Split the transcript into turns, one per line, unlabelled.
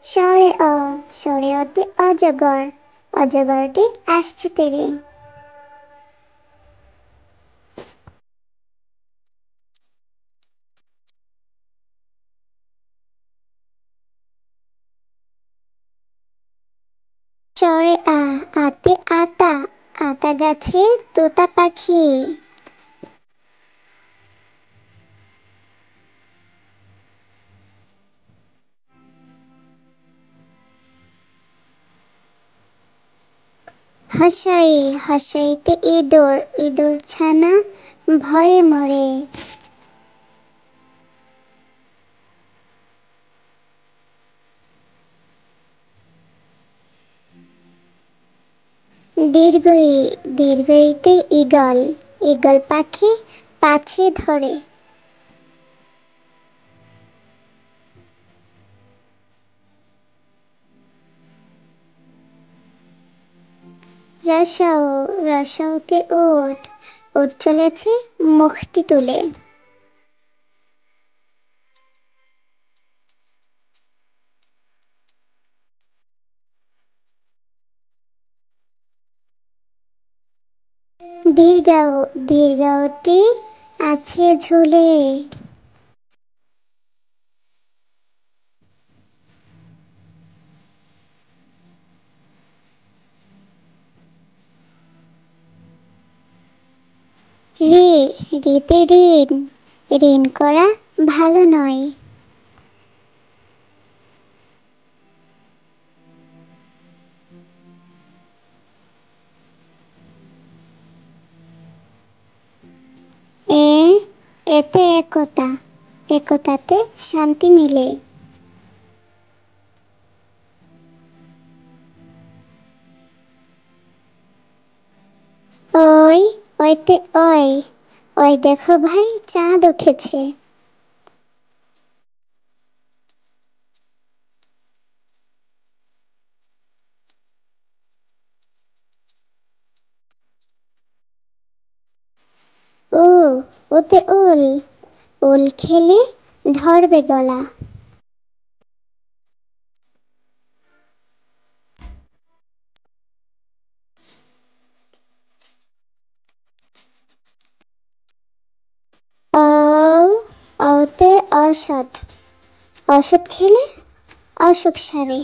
শহরে সরে অতে অজগর, অজগরটি আসছে তেরে। শহরে আতে আতা, আতা গাছে তোতা পাখি। হাসাই, হাসাইতে ইঁদুর, ইঁদুর ছানা ভয়ে মরে। দীর্ঘই, দীর্ঘইতে ঈগল, ঈগল পাখি পাছে ধরে। রসাও, রসাওতে উট, উট চলেছে মুখটি তুলে। দীর্ঘাও, দীর্ঘাওটি আছে ঝুলে। রে, রেতে ঋণ, ঋণ করা ভালো নয়। এ, এতে একতা, একতাতে শান্তি মিলে। ওই, ওইতে ওই, ওই দেখো ভাই চাঁদ উঠেছে। ও, ওতে ওল, ওল খেলে ধরবে গলা। ও, ওতে অসৎ, অসৎ খেলে অসুখ সারে।